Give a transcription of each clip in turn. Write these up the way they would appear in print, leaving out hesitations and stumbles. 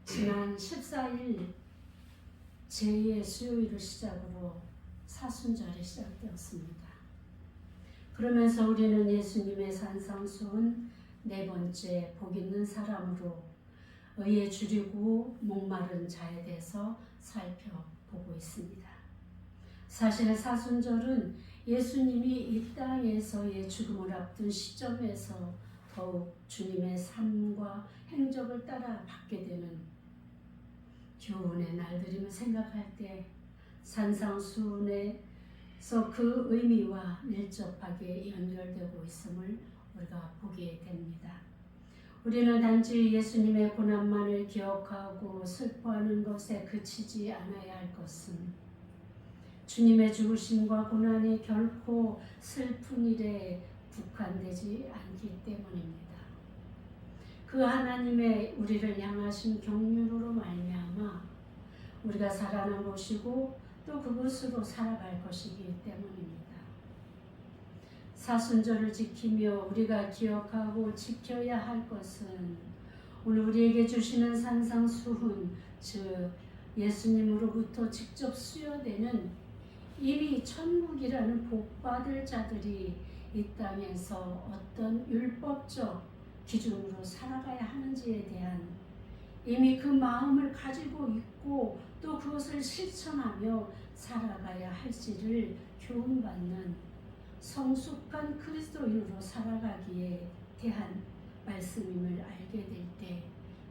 지난 14일 제2의 수요일을 시작으로 사순절이 시작되었습니다. 그러면서 우리는 예수님의 산상수훈 네 번째 복 있는 사람으로 의에 줄이고 목마른 자에 대해서 살펴보고 있습니다. 사실 사순절은 예수님이 이 땅에서의 죽음을 앞둔 시점에서 더욱 주님의 삶과 행적을 따라 받게 되는 교훈의 날들임을 생각할 때 산상수훈에서 그 의미와 밀접하게 연결되고 있음을 우리가 보게 됩니다. 우리는 단지 예수님의 고난만을 기억하고 슬퍼하는 것에 그치지 않아야 할 것은 주님의 죽으심과 고난이 결코 슬픈 일에 국한되지 않기 때문입니다. 그 하나님의 우리를 향하신 경륜으로 말미암아 우리가 살아난 것이고 또 그것으로 살아갈 것이기 때문입니다. 사순절을 지키며 우리가 기억하고 지켜야 할 것은 오늘 우리에게 주시는 산상수훈, 즉 예수님으로부터 직접 수여되는 이미 천국이라는 복받을 자들이 이 땅에서 어떤 율법적 기준으로 살아가야 하는지에 대한 이미 그 마음을 가지고 있고 또 그것을 실천하며 살아가야 할지를 교훈받는 성숙한 그리스도인으로 살아가기에 대한 말씀임을 알게 될 때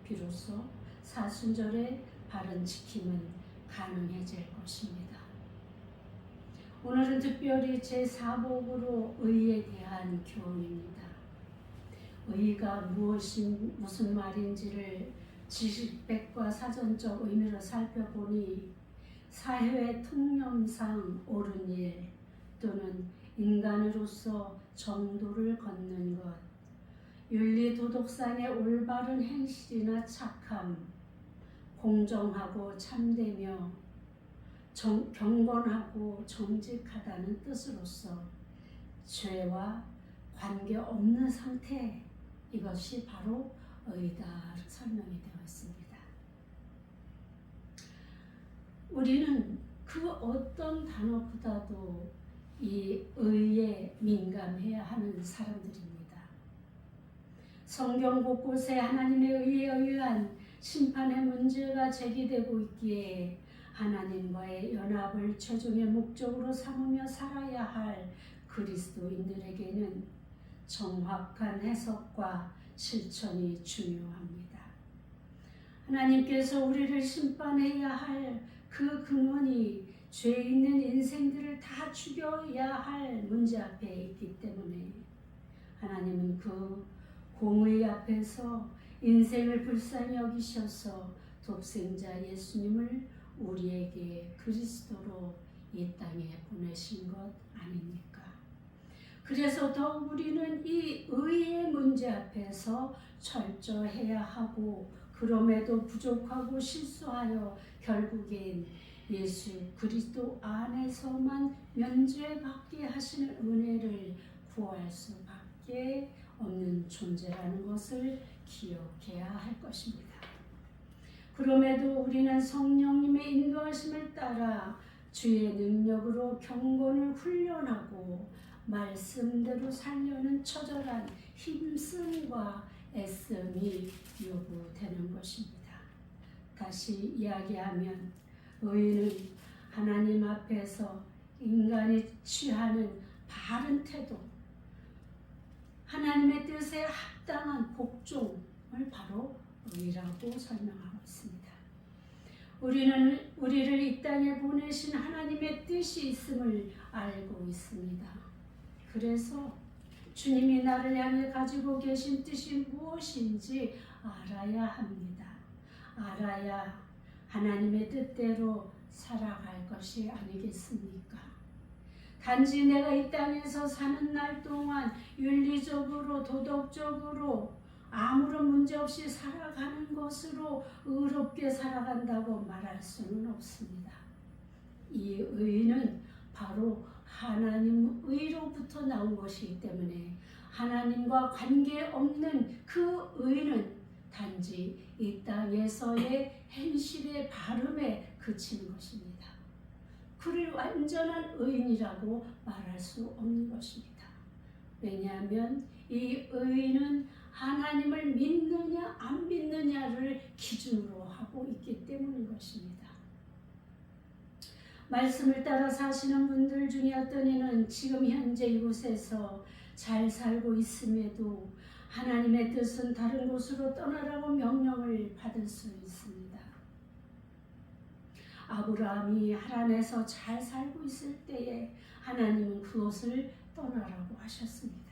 비로소 사순절의 바른 지킴은 가능해질 것입니다. 오늘은 특별히 제4복으로 의에 대한 교훈입니다. 의가 무슨 말인지를 지식백과 사전적 의미로 살펴보니 사회 통념상 옳은 일 또는 인간으로서 정도를 걷는 것, 윤리 도덕상의 올바른 행실이나 착함, 공정하고 참되며 경건하고 정직하다는 뜻으로서 죄와 관계없는 상태, 이것이 바로 의다 설명이 되어 있습니다. 우리는 그 어떤 단어보다도 이 의에 민감해야 하는 사람들입니다. 성경 곳곳에 하나님의 의에 의한 심판의 문제가 제기되고 있기에 하나님과의 연합을 최종의 목적으로 삼으며 살아야 할 그리스도인들에게는 정확한 해석과 실천이 중요합니다. 하나님께서 우리를 심판해야 할 그 근원이 죄 있는 인생들을 다 죽여야 할 문제 앞에 있기 때문에 하나님은 그 공의 앞에서 인생을 불쌍히 여기셔서 독생자 예수님을 우리에게 그리스도로 이 땅에 보내신 것 아닙니까? 그래서 더욱 우리는 이 의의 문제 앞에서 철저해야 하고 그럼에도 부족하고 실수하여 결국엔 예수 그리스도 안에서만 면죄받게 하시는 은혜를 구할 수밖에 없는 존재라는 것을 기억해야 할 것입니다. 그럼에도 우리는 성령님의 인도하심을 따라 주의 능력으로 경건을 훈련하고 말씀대로 살려는 처절한 힘씀과 애씀이 요구되는 것입니다. 다시 이야기하면 의는 하나님 앞에서 인간이 취하는 바른 태도, 하나님의 뜻에 합당한 복종을 바로 의라고 설명하고 있습니다. 우리는 우리를 이 땅에 보내신 하나님의 뜻이 있음을 알고 있습니다. 그래서 주님이 나를 향해 가지고 계신 뜻이 무엇인지 알아야 합니다. 알아야 하나님의 뜻대로 살아갈 것이 아니겠습니까? 단지 내가 이 땅에서 사는 날 동안 윤리적으로 도덕적으로 아무런 문제 없이 살아가는 것으로 의롭게 살아간다고 말할 수는 없습니다. 이 의는 바로 하나님 의로부터 나온 것이기 때문에 하나님과 관계없는 그 의는 단지 이 땅에서의 행실의 바름에 그치는 것입니다. 그를 완전한 의인이라고 말할 수 없는 것입니다. 왜냐하면 이 의인은 하나님을 믿느냐 안 믿느냐를 기준으로 하고 있기 때문인 것입니다. 말씀을 따라 사시는 분들 중에 어떤 이는 지금 현재 이곳에서 잘 살고 있음에도 하나님의 뜻은 다른 곳으로 떠나라고 명령을 받을 수 있습니다. 아브라함이 하란에서 잘 살고 있을 때에 하나님은 그곳을 떠나라고 하셨습니다.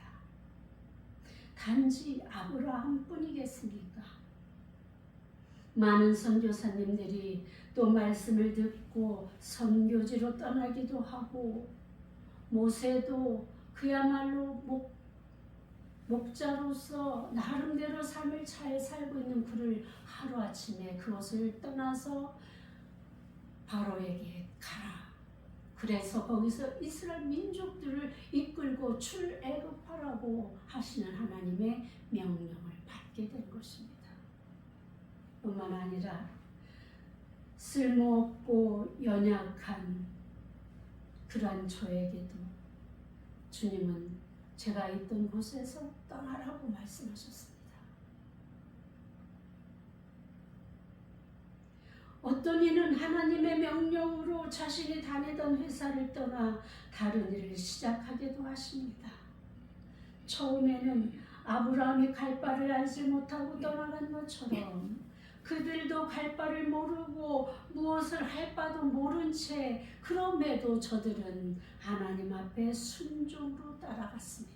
단지 아브라함뿐이겠습니까? 많은 선교사님들이 또 말씀을 듣고 선교지로 떠나기도 하고, 모세도 그야말로 목자로서 나름대로 삶을 잘 살고 있는 그를 하루아침에 그것을 떠나서 바로에게 가라. 그래서 거기서 이스라엘 민족들을 이끌고 출애굽하라고 하시는 하나님의 명령을 받게 된 것입니다. 뿐만 아니라 쓸모없고 연약한 그러한 저에게도 주님은 제가 있던 곳에서 떠나라고 말씀하셨습니다. 어떤 이는 하나님의 명령으로 자신이 다니던 회사를 떠나 다른 일을 시작하기도 하십니다. 처음에는 아브라함이 갈 바를 알지 못하고 떠나간 것처럼 그들도 갈 바를 모르고 무엇을 할 바도 모른 채 그럼에도 저들은 하나님 앞에 순종으로 따라갔습니다.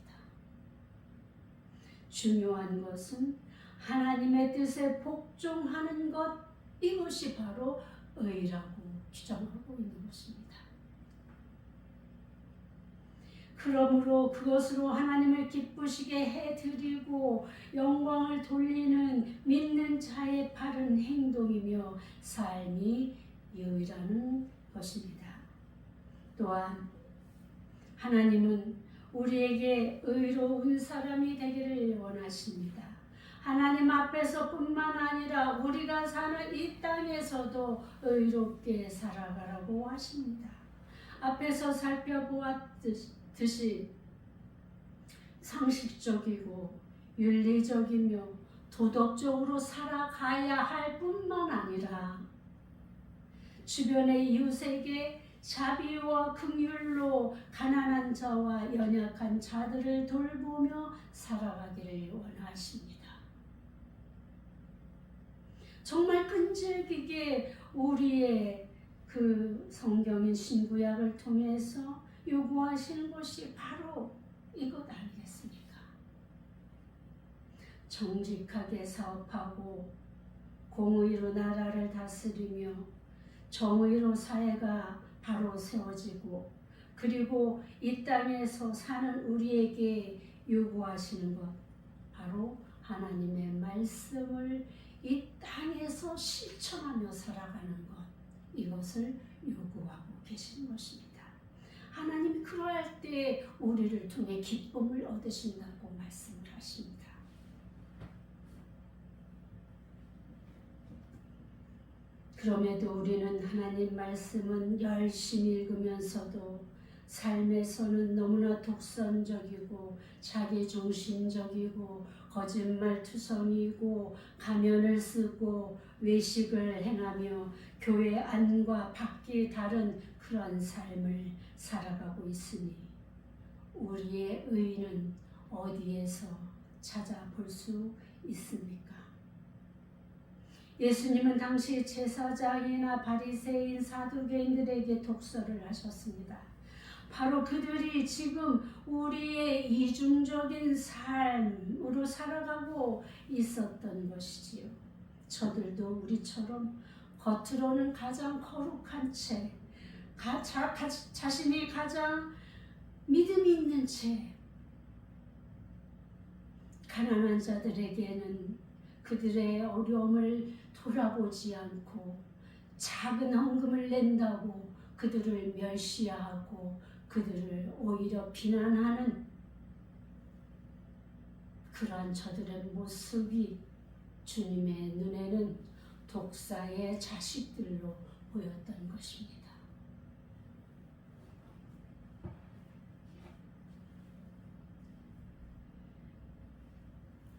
중요한 것은 하나님의 뜻에 복종하는 것, 이것이 바로 의라고 규정하고 있는 것입니다. 그러므로 그것으로 하나님을 기쁘시게 해드리고 영광을 돌리는 믿는 자의 바른 행동이며 삶이 유일한 것입니다. 또한 하나님은 우리에게 의로운 사람이 되기를 원하십니다. 하나님 앞에서 뿐만 아니라 우리가 사는 이 땅에서도 의롭게 살아가라고 하십니다. 앞에서 살펴보았듯이 상식적이고 윤리적이며 도덕적으로 살아가야 할 뿐만 아니라 주변의 이웃에게 자비와 긍휼로 가난한 자와 연약한 자들을 돌보며 살아가기를 원하십니다. 정말 끈질기게 우리의 그 성경인 신구약을 통해서 요구하시는 것이 바로 이것 아니겠습니까? 정직하게 사업하고 공의로 나라를 다스리며 정의로 사회가 바로 세워지고, 그리고 이 땅에서 사는 우리에게 요구하시는 것, 바로 하나님의 말씀을 이 땅에서 실천하며 살아가는 것, 이것을 요구하고 계신 것입니다. 하나님이 그러할 때 우리를 통해 기쁨을 얻으신다고 말씀을 하십니다. 그럼에도 우리는 하나님 말씀은 열심히 읽으면서도 삶에서는 너무나 독선적이고 자기중심적이고 거짓말투성이고 가면을 쓰고 외식을 행하며 교회 안과 밖이 다른 그런 삶을 살아가고 있으니 우리의 의의는 어디에서 찾아볼 수 있습니까? 예수님은 당시 제사장이나 바리새인, 사두개인들에게 독서를 하셨습니다. 바로 그들이 지금 우리의 이중적인 삶으로 살아가고 있었던 것이지요. 저들도 우리처럼 겉으로는 가장 거룩한 채, 자신이 가장 믿음이 있는 채, 가난한 자들에게는 그들의 어려움을 돌아보지 않고 작은 헌금을 낸다고 그들을 멸시하고 그들을 오히려 비난하는 그러한 저들의 모습이 주님의 눈에는 독사의 자식들로 보였던 것입니다.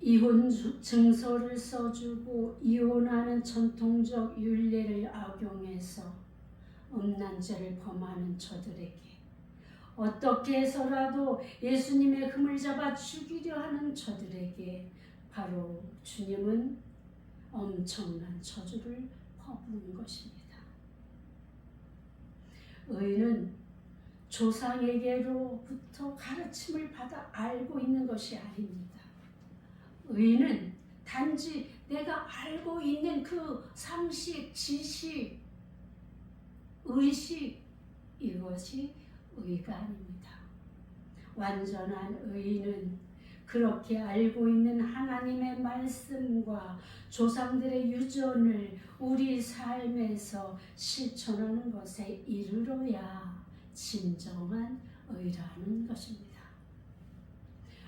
이혼 증서를 써주고 이혼하는 전통적 율례를 악용해서 음란죄를 범하는 저들에게 어떻게 해서라도 예수님의 흠을 잡아 죽이려 하는 저들에게 바로 주님은 엄청난 저주를 퍼부은 것입니다. 의인은 조상에게로부터 가르침을 받아 알고 있는 것이 아닙니다. 의인은 단지 내가 알고 있는 그 상식, 지식, 의식, 이것이 의가 아닙니다. 완전한 의인은 그렇게 알고 있는 하나님의 말씀과 조상들의 유전을 우리 삶에서 실천하는 것에 이르러야 진정한 의라는 것입니다.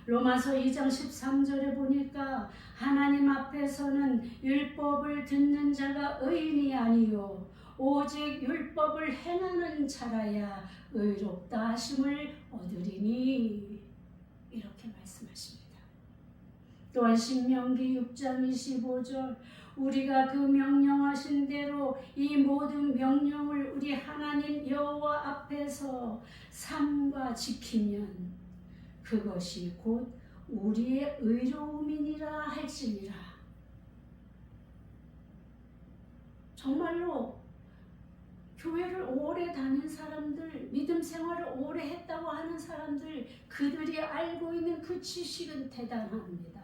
로마서 2장 13절에 보니까 하나님 앞에서는 율법을 듣는 자가 의인이 아니요 오직 율법을 행하는 자라야 의롭다 하심을 얻으리니 이렇게 말씀하십니다. 또한 신명기 6장 25절 우리가 그 명령하신 대로 이 모든 명령을 우리 하나님 여호와 앞에서 삼가 지키면 그것이 곧 우리의 의로움이니라 할지니라. 정말로 교회를 오래 다닌 사람들, 믿음 생활을 오래 했다고 하는 사람들, 그들이 알고 있는 그 지식은 대단합니다.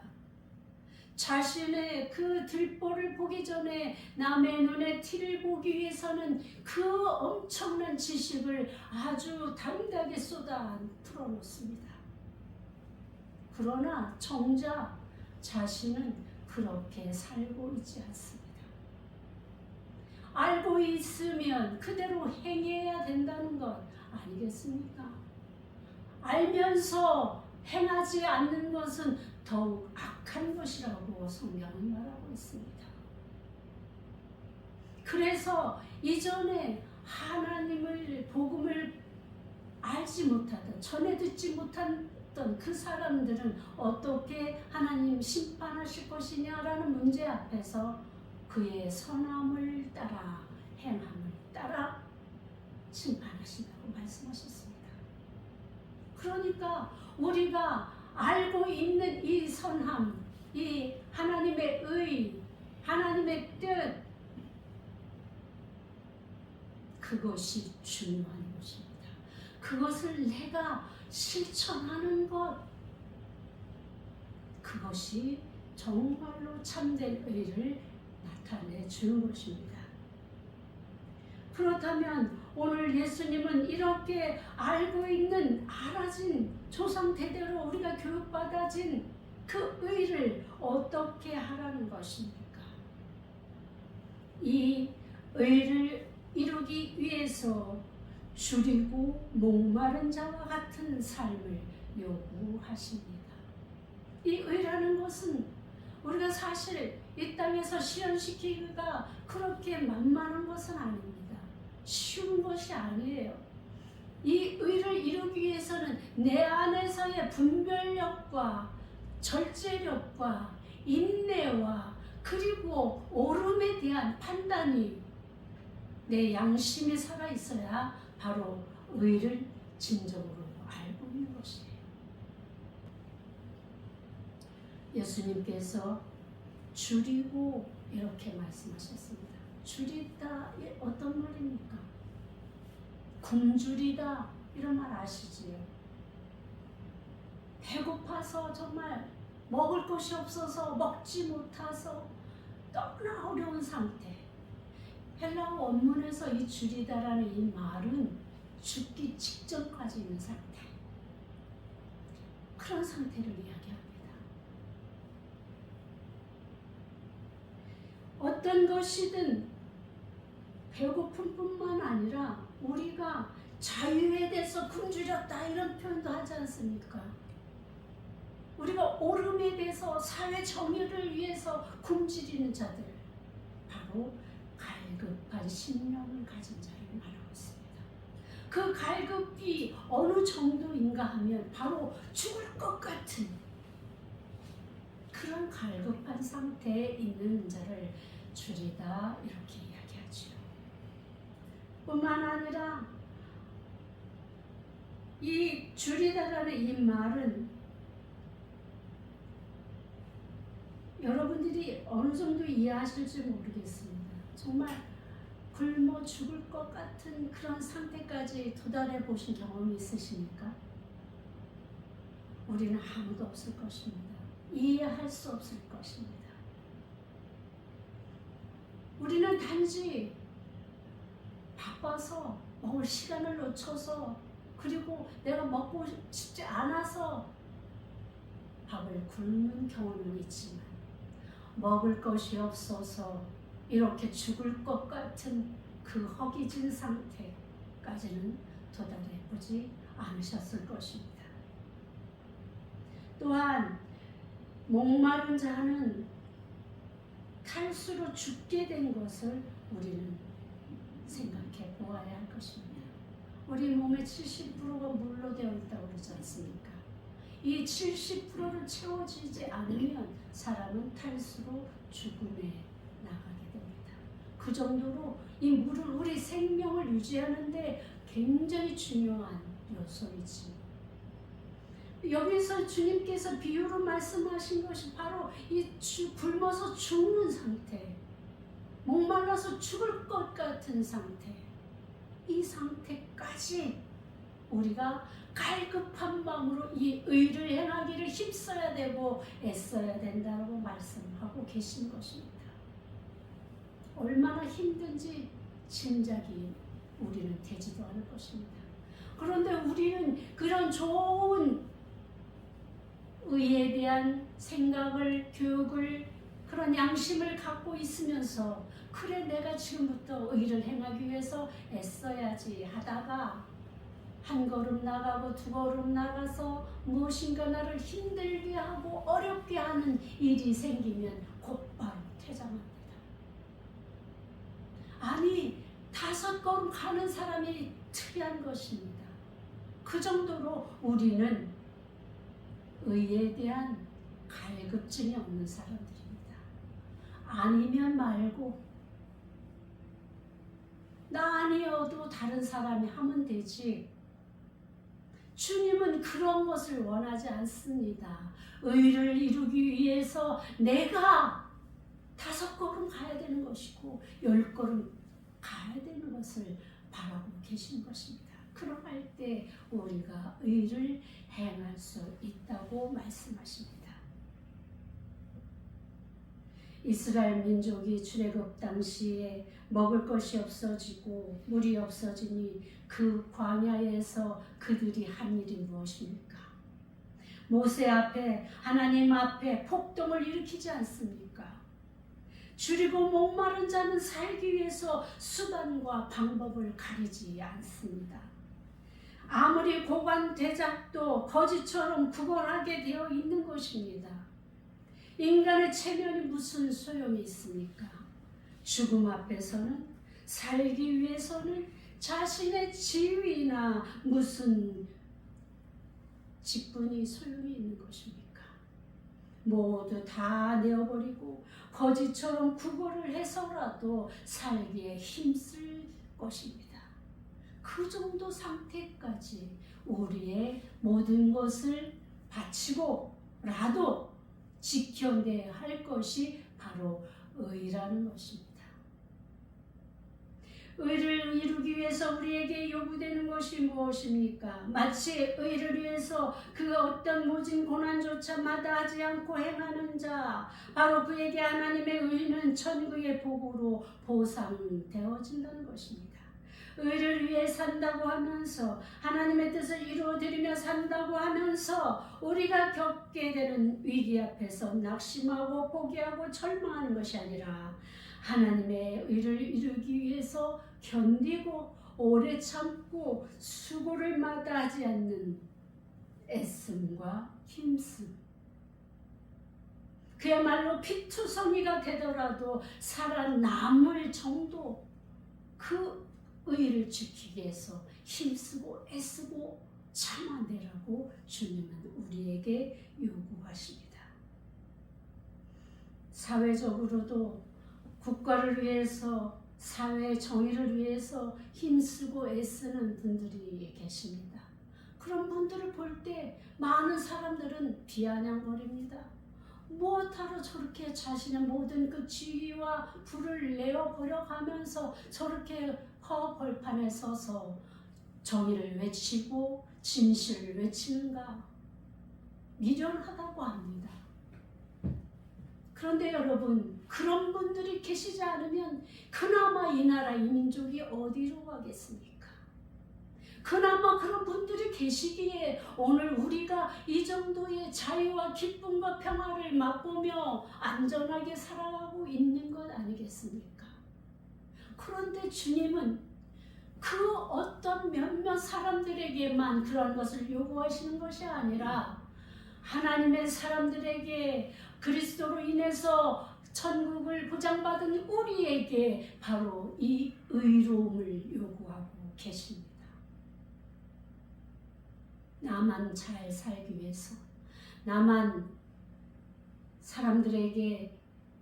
자신의 그 들보를 보기 전에 남의 눈에 티를 보기 위해서는 그 엄청난 지식을 아주 당당하게 쏟아 풀어놓습니다. 그러나 정작 자신은 그렇게 살고 있지 않습니다. 알고 있으면 그대로 행해야 된다는 것 아니겠습니까? 알면서 행하지 않는 것은 더욱 악한 것이라고 성경은 말하고 있습니다. 그래서 이전에 하나님을 복음을 알지 못하던, 전해 듣지 못한 그 사람들은 어떻게 하나님 심판하실 것이냐라는 문제 앞에서 그의 선함을 따라 행함을 따라 심판하신다고 말씀하셨습니다. 그러니까 우리가 알고 있는 이 선함, 이 하나님의 의, 하나님의 뜻, 그것이 중요한 것입니다. 그것을 내가 실천하는 것, 그것이 정말로 참된 의를 나타내 주는 것입니다. 그렇다면 오늘 예수님은 이렇게 알고 있는 알아진 조상 대대로 우리가 교육받아진 그 의를 어떻게 하라는 것입니까? 이 의를 이루기 위해서 줄이고 목마른 자와 같은 삶을 요구하십니다. 이 의라는 것은 우리가 사실 이 땅에서 실현시키기가 그렇게 만만한 것은 아닙니다. 쉬운 것이 아니에요. 이 의를 이루기 위해서는 내 안에서의 분별력과 절제력과 인내와 그리고 옳음에 대한 판단이 내 양심이 살아있어야 바로 의를 진정으로 알고 있는 것이에요. 예수님께서 줄이고 이렇게 말씀하셨습니다. 줄이다 어떤 말입니까? 굶주리다 이런 말 아시지요? 배고파서 정말 먹을 것이 없어서 먹지 못해서 너무나 어려운 상태. 헬라어 원문에서 이 줄이다라는 이 말은 죽기 직전까지 있는 상태. 그런 상태를 이야기합니다. 어떤 것이든 배고픔뿐만 아니라 우리가 자유에 대해서 굶주렸다 이런 표현도 하지 않습니까? 우리가 옳음에 대해서 사회 정의를 위해서 굶주리는 자들, 바로 갈급한 심령을 가진 자를 말하고 있습니다. 그 갈급이 어느 정도인가 하면 바로 죽을 것 같은 그런 갈급한 상태에 있는 자를 줄이다 이렇게 이야기하죠. 뿐만 아니라 이 줄이다라는 이 말은 여러분들이 어느 정도 이해하실지 모르겠습니다. 정말 굶어 죽을 것 같은 그런 상태까지 도달해 보신 경험이 있으십니까? 우리는 아무도 없을 것입니다. 이해할 수 없을 것입니다. 우리는 단지 바빠서 먹을 시간을 놓쳐서 그리고 내가 먹고 싶지 않아서 밥을 굶는 경우는 있지만 먹을 것이 없어서 이렇게 죽을 것 같은 그 허기진 상태까지는 도달해 보지 않으셨을 것입니다. 또한 목마른 자는 탈수로 죽게 된 것을 우리는 생각해 보아야 할 것입니다. 우리 몸의 70%가 물로 되어 있다고 그러지 않습니까? 이 70%를 채워지지 않으면 사람은 탈수로 죽음에 나가게 됩니다. 그 정도로 이 물은 우리 생명을 유지하는데 굉장히 중요한 요소이지. 여기서 주님께서 비유로 말씀하신 것이 바로 이 굶어서 죽는 상태, 목말라서 죽을 것 같은 상태, 이 상태까지 우리가 갈급한 마음으로 이 의를 행하기를 힘써야 되고 애써야 된다고 말씀하고 계신 것입니다. 얼마나 힘든지 짐작이 우리는 되지도 않을 것입니다. 그런데 우리는 그런 좋은 의에 대한 생각을, 교육을, 그런 양심을 갖고 있으면서 그래 내가 지금부터 의를 행하기 위해서 애써야지 하다가 한 걸음 나가고 두 걸음 나가서 무엇인가 나를 힘들게 하고 어렵게 하는 일이 생기면 곧바로 퇴장합니다. 아니 5걸음 가는 사람이 특이한 것입니다. 그 정도로 우리는 의에 대한 갈급증이 없는 사람들입니다. 아니면 말고 나 아니어도 다른 사람이 하면 되지. 주님은 그런 것을 원하지 않습니다. 의를 이루기 위해서 내가 5걸음 가야 되는 것이고 10걸음 가야 되는 것을 바라고 계신 것입니다. 그러할 때 우리가 의를 행할 수 있다고 말씀하십니다. 이스라엘 민족이 출애굽 당시에 먹을 것이 없어지고 물이 없어지니 그 광야에서 그들이 한 일이 무엇입니까? 모세 앞에 하나님 앞에 폭동을 일으키지 않습니까? 줄이고 목마른 자는 살기 위해서 수단과 방법을 가리지 않습니다. 아무리 고관 대작도 거지처럼 구걸하게 되어 있는 것입니다. 인간의 체면이 무슨 소용이 있습니까? 죽음 앞에서는, 살기 위해서는 자신의 지위나 무슨 직분이 소용이 있는 것입니까? 모두 다 내어버리고 거지처럼 구걸을 해서라도 살기에 힘쓸 것입니다. 그 정도 상태까지 우리의 모든 것을 바치고라도 지켜내야 할 것이 바로 의라는 것입니다. 의를 이루기 위해서 우리에게 요구되는 것이 무엇입니까? 마치 의를 위해서 그 어떤 모진 고난조차 마다하지 않고 행하는 자, 바로 그에게 하나님의 의는 천국의 복으로 보상되어진다는 것입니다. 의를 위해 산다고 하면서 하나님의 뜻을 이루어드리며 산다고 하면서 우리가 겪게 되는 위기 앞에서 낙심하고 포기하고 절망하는 것이 아니라 하나님의 의를 이루기 위해서 견디고 오래 참고 수고를 마다하지 않는 애씀과 힘씀, 그야말로 피투성이가 되더라도 살아남을 정도 그 의를 지키기 위해서 힘쓰고 애쓰고 참아내라고 주님은 우리에게 요구하십니다. 사회적으로도 국가를 위해서 사회의 정의를 위해서 힘쓰고 애쓰는 분들이 계십니다. 그런 분들을 볼 때 많은 사람들은 비아냥거립니다. 무엇하러 저렇게 자신의 모든 그 지위와 부를 내어버려 가면서 저렇게 벌판에 서서 정의를 외치고 진실을 외치는가? 미련하다고 합니다. 그런데 여러분, 그런 분들이 계시지 않으면 그나마 이 나라 이 민족이 어디로 가겠습니까? 그나마 그런 분들이 계시기에 오늘 우리가 이 정도의 자유와 기쁨과 평화를 맛보며 안전하게 살아가고 있는 것 아니겠습니까? 그런데 주님은 그 어떤 몇몇 사람들에게만 그런 것을 요구하시는 것이 아니라 하나님의 사람들에게 그리스도로 인해서 천국을 보장받은 우리에게 바로 이 의로움을 요구하고 계십니다. 나만 잘 살기 위해서, 나만 사람들에게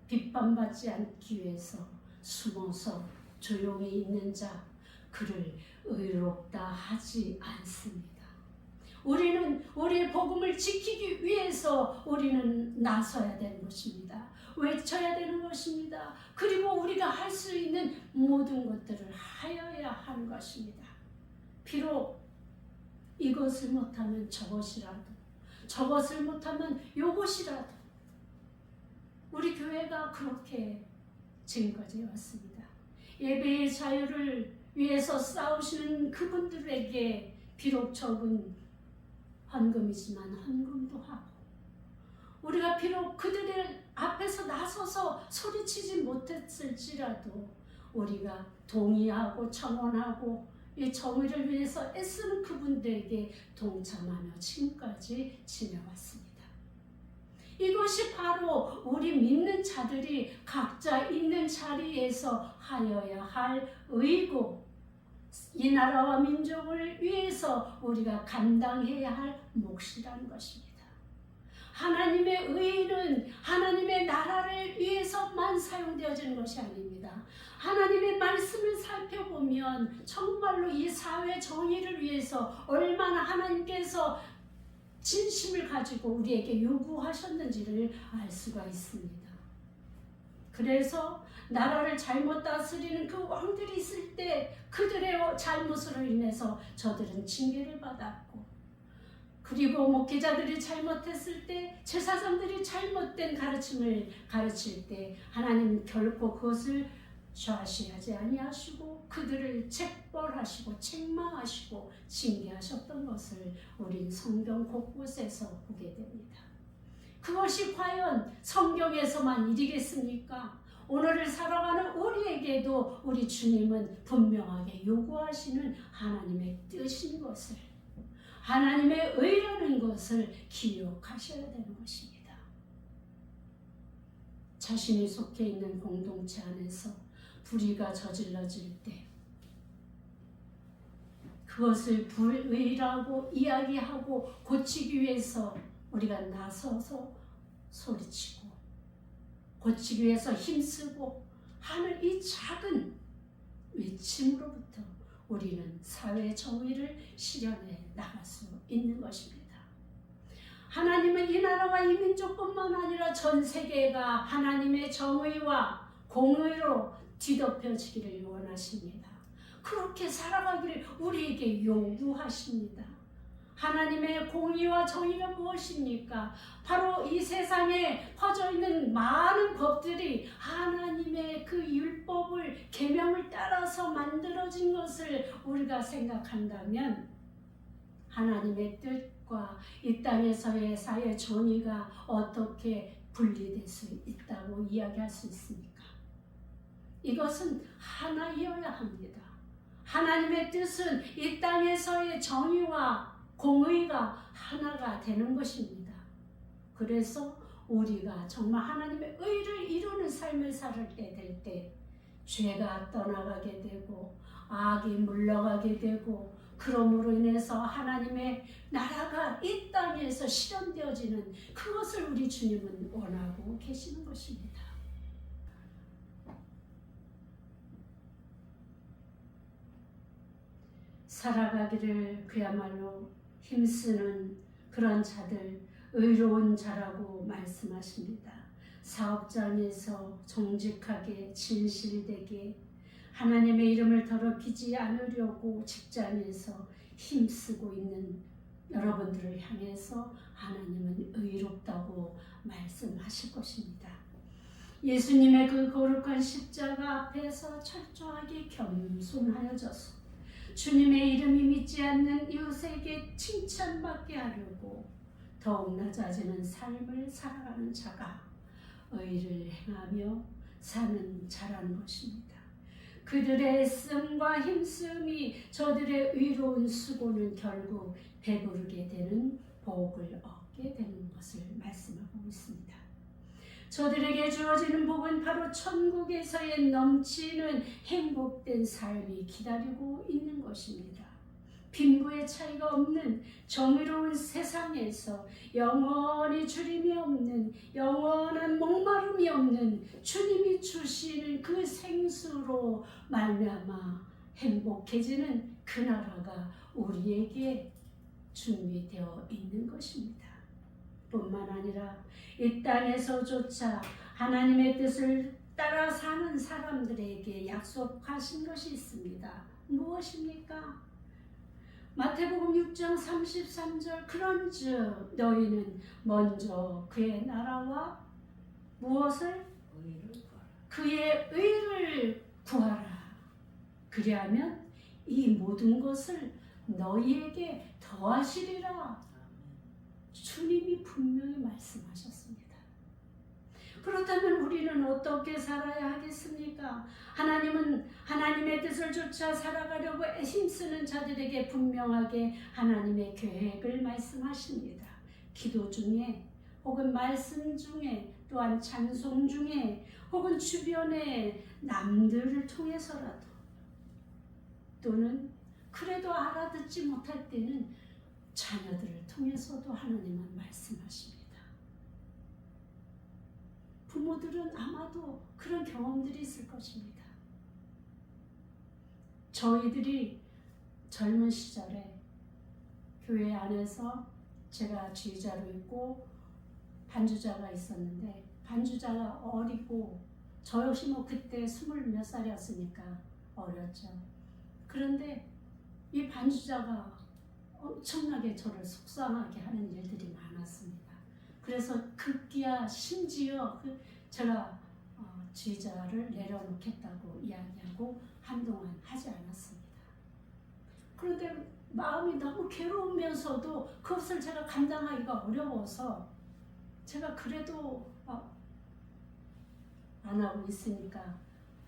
비판받지 않기 위해서 숨어서 조용히 있는 자, 그를 의롭다 하지 않습니다. 우리는 우리의 복음을 지키기 위해서 우리는 나서야 되는 것입니다. 외쳐야 되는 것입니다. 그리고 우리가 할 수 있는 모든 것들을 하여야 하는 것입니다. 비록 이것을 못하면 저것이라도, 저것을 못하면 요것이라도, 우리 교회가 그렇게 지금까지 왔습니다. 예배의 자유를 위해서 싸우시는 그분들에게 비록 적은 헌금이지만 헌금도 하고, 우리가 비록 그들의 앞에서 나서서 소리치지 못했을지라도 우리가 동의하고 청원하고 이 정의를 위해서 애쓰는 그분들에게 동참하며 지금까지 지내왔습니다. 이것이 바로 우리 믿는 자들이 각자 있는 자리에서 하여야 할 의고, 이 나라와 민족을 위해서 우리가 감당해야 할 몫이라는 것입니다. 하나님의 의는 하나님의 나라를 위해서만 사용되어지는 것이 아닙니다. 하나님의 말씀을 살펴보면 정말로 이 사회 정의를 위해서 얼마나 하나님께서 진심을 가지고 우리에게 요구하셨는지를 알 수가 있습니다. 그래서 나라를 잘못 다스리는 그 왕들이 있을 때 그들의 잘못으로 인해서 저들은 징계를 받았고, 그리고 목회자들이 잘못했을 때, 제사장들이 잘못된 가르침을 가르칠 때 하나님 결코 그것을 좌시하지 아니하시고 그들을 책벌하시고 책망하시고 징계하셨던 것을 우린 성경 곳곳에서 보게 됩니다. 그것이 과연 성경에서만 일이겠습니까? 오늘을 살아가는 우리에게도 우리 주님은 분명하게 요구하시는 하나님의 뜻인 것을, 하나님의 의라는 것을 기억하셔야 되는 것입니다. 자신이 속해 있는 공동체 안에서 불의가 저질러질 때 그것을 불의라고 이야기하고 고치기 위해서 우리가 나서서 소리치고 고치기 위해서 힘쓰고 하는 이 작은 외침으로부터 우리는 사회 정의를 실현해 나갈 수 있는 것입니다. 하나님은 이 나라와 이 민족뿐만 아니라 전 세계가 하나님의 정의와 공의로 뒤덮여지기를 원하십니다. 그렇게 살아가기를 우리에게 요구하십니다. 하나님의 공의와 정의가 무엇입니까? 바로 이 세상에 퍼져 있는 많은 법들이 하나님의 그 율법을 계명을 따라서 만들어진 것을 우리가 생각한다면 하나님의 뜻과 이 땅에서의 사회 정의가 어떻게 분리될 수 있다고 이야기할 수 있습니까? 이것은 하나이어야 합니다. 하나님의 뜻은 이 땅에서의 정의와 공의가 하나가 되는 것입니다. 그래서 우리가 정말 하나님의 의를 이루는 삶을 살 때 될 때 죄가 떠나가게 되고 악이 물러가게 되고 그러므로 인해서 하나님의 나라가 이 땅에서 실현되어지는 그것을 우리 주님은 원하고 계시는 것입니다. 살아가기를 그야말로 힘쓰는 그런 자들, 의로운 자라고 말씀하십니다. 사업장에서 정직하게 진실되게 하나님의 이름을 더럽히지 않으려고 직장에서 힘쓰고 있는 여러분들을 향해서 하나님은 의롭다고 말씀하실 것입니다. 예수님의 그 거룩한 십자가 앞에서 철저하게 겸손하여져서 주님의 이름이 믿지 않는 이웃에게 칭찬받게 하려고 더욱 낮아지는 삶을 살아가는 자가 의를 행하며 사는 자라는 것입니다. 그들의 애씀과 힘쓰음이 저들의 의로운 수고는 결국 배부르게 되는 복을 얻게 되는 것을 말씀하고 있습니다. 저들에게 주어지는 복은 바로 천국에서의 넘치는 행복된 삶이 기다리고 있는 것입니다. 빈부의 차이가 없는 정의로운 세상에서 영원히 주림이 없는 영원한 목마름이 없는 주님이 주시는 그 생수로 말미암아 행복해지는 그 나라가 우리에게 준비되어 있는 것입니다. 뿐만 아니라 이 땅에서조차 하나님의 뜻을 따라 사는 사람들에게 약속하신 것이 있습니다. 무엇입니까? 마태복음 6장 33절 그런즉 너희는 먼저 그의 나라와 무엇을? 그의 의를 구하라. 그리하면 이 모든 것을 너희에게 더하시리라. 주님이 분명히 말씀하셨습니다. 그렇다면 우리는 어떻게 살아야 하겠습니까? 하나님은 하나님의 뜻을 쫓아 살아가려고 힘쓰는 자들에게 분명하게 하나님의 계획을 말씀하십니다. 기도 중에 혹은 말씀 중에 또한 찬송 중에 혹은 주변의 남들을 통해서라도 또는 그래도 알아듣지 못할 때는 자녀들을 통해서도 하나님은 말씀하십니다. 부모들은 아마도 그런 경험들이 있을 것입니다. 저희들이 젊은 시절에 교회 안에서 제가 지휘자로 있고 반주자가 있었는데 반주자가 어리고 저 역시 뭐 그때 20몇 살이었으니까 어렸죠. 그런데 이 반주자가 엄청나게 저를 속상하게 하는 일들이 많았습니다. 그래서 급기야 심지어 제가 지휘자를 내려놓겠다고 이야기하고 한동안 하지 않았습니다. 그런데 마음이 너무 괴로우면서도 그것을 제가 감당하기가 어려워서 제가 그래도 안 하고 있으니까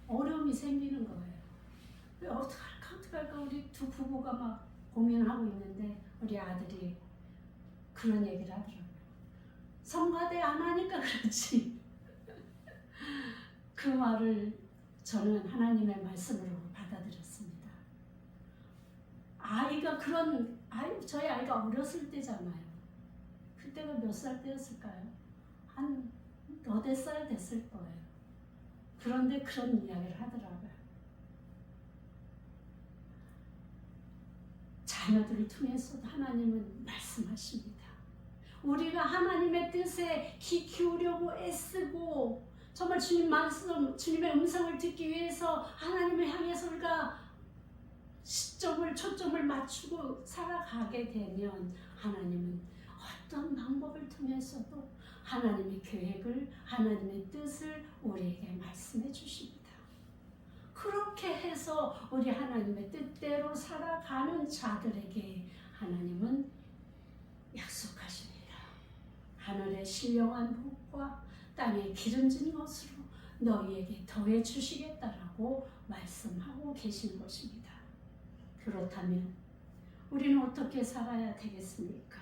어려움이 생기는 거예요. 어떻게 할까 우리 두 부부가 막 고민하고 있는데 우리 아들이 그런 얘기를 하더라고요. 성가대 안 하니까 그렇지. 그 말을 저는 하나님의 말씀으로 받아들였습니다. 저희 아이가 어렸을 때잖아요. 그때가 몇 살 때였을까요? 한 너댓 살 됐을 거예요. 그런데 그런 이야기를 하더라고요. 자녀들을 통해서도 하나님은 말씀하십니다. 우리가 하나님의 뜻에 귀 기울이려고 애쓰고 정말 주님 말씀, 주님의 음성을 듣기 위해서 하나님을 향해서 우리가 초점을 맞추고 살아가게 되면 하나님은 어떤 방법을 통해서도 하나님의 계획을, 하나님의 뜻을 우리에게 말씀해 주십니다. 그렇게 해서 우리 하나님의 뜻대로 살아가는 자들에게 하나님은 약속하십니다. 하늘의 신령한 복과 땅에 기름진 것으로 너희에게 더해 주시겠다라고 말씀하고 계신 것입니다. 그렇다면 우리는 어떻게 살아야 되겠습니까?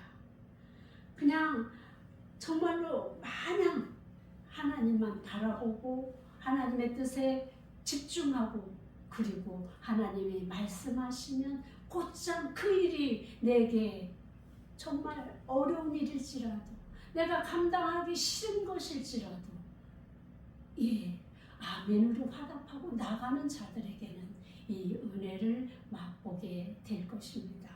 그냥 정말로 마냥 하나님만 바라보고 하나님의 뜻에 집중하고 그리고 하나님이 말씀하시면 곧장 그 일이 내게 정말 어려운 일일지라도 내가 감당하기 싫은 것일지라도 예, 아멘으로 화답하고 나가는 자들에게는 이 은혜를 맛보게 될 것입니다.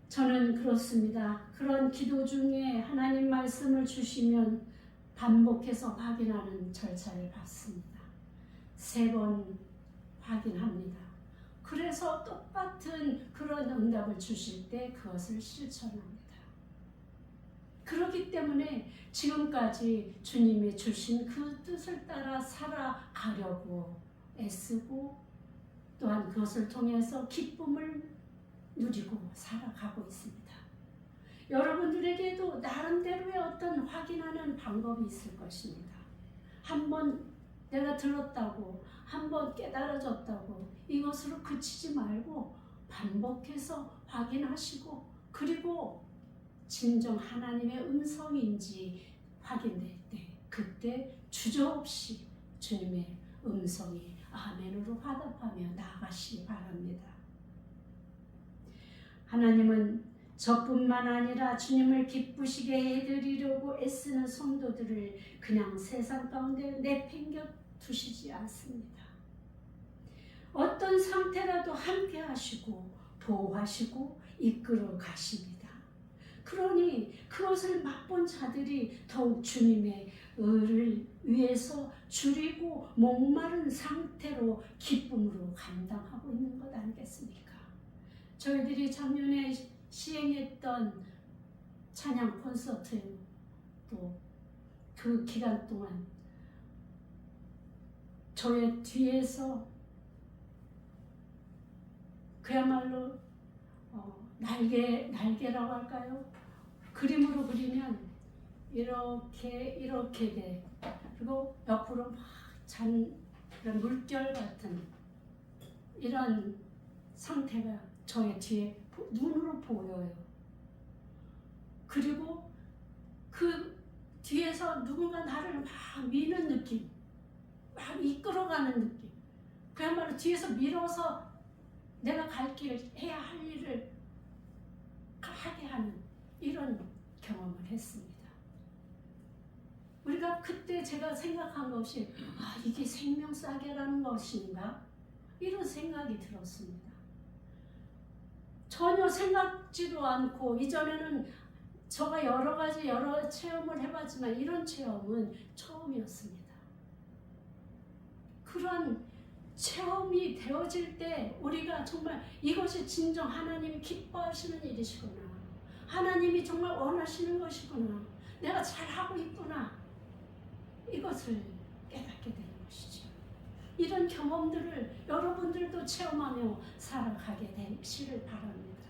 저는 그렇습니다. 그런 기도 중에 하나님 말씀을 주시면 반복해서 확인하는 절차를 밟습니다. 3번 확인합니다. 그래서 똑같은 그런 응답을 주실 때 그것을 실천합니다. 그렇기 때문에 지금까지 주님이 주신 그 뜻을 따라 살아가려고 애쓰고 또한 그것을 통해서 기쁨을 누리고 살아가고 있습니다. 여러분들에게도 나름대로의 어떤 확인하는 방법이 있을 것입니다. 한번 내가 들었다고, 한번 깨달아졌다고 이것으로 그치지 말고 반복해서 확인하시고 그리고 진정 하나님의 음성인지 확인될 때 그때 주저없이 주님의 음성이 아멘으로 화답하며 나아가시기 바랍니다. 하나님은 저뿐만 아니라 주님을 기쁘시게 해드리려고 애쓰는 성도들을 그냥 세상 가운데 내팽겨 두시지 않습니다. 어떤 상태라도 함께 하시고 보호하시고 이끌어 가십니다. 그러니 그것을 맛본 자들이 더욱 주님의 의를 위해서 줄이고 목마른 상태로 기쁨으로 감당하고 있는 것 아니겠습니까? 저희들이 작년에 시행했던 찬양 콘서트 또 그 기간 동안 저의 뒤에서 그야말로 날개라고 할까요? 그림으로 그리면 이렇게 돼. 그리고 옆으로 막 잔 이런 물결 같은 이런 상태가 저의 뒤에 눈으로 보여요. 그리고 그 뒤에서 누군가 나를 막 미는 느낌, 막 이끌어가는 느낌. 그야말로 뒤에서 밀어서 내가 갈 길, 해야 할 일을 하게 하는 이런 경험을 했습니다. 우리가 그때 제가 생각한 것이 이게 생명싸개라는 것인가? 이런 생각이 들었습니다. 전혀 생각지도 않고 이전에는 제가 여러 체험을 해봤지만 이런 체험은 처음이었습니다. 그런 체험이 되어질 때 우리가 정말 이것이 진정 하나님이 기뻐하시는 일이시구나. 하나님이 정말 원하시는 것이구나. 내가 잘하고 있구나. 이것을 깨닫게 되는 것이죠. 이런 경험들을 여러분들도 체험하며 살아가게 되시를 바랍니다.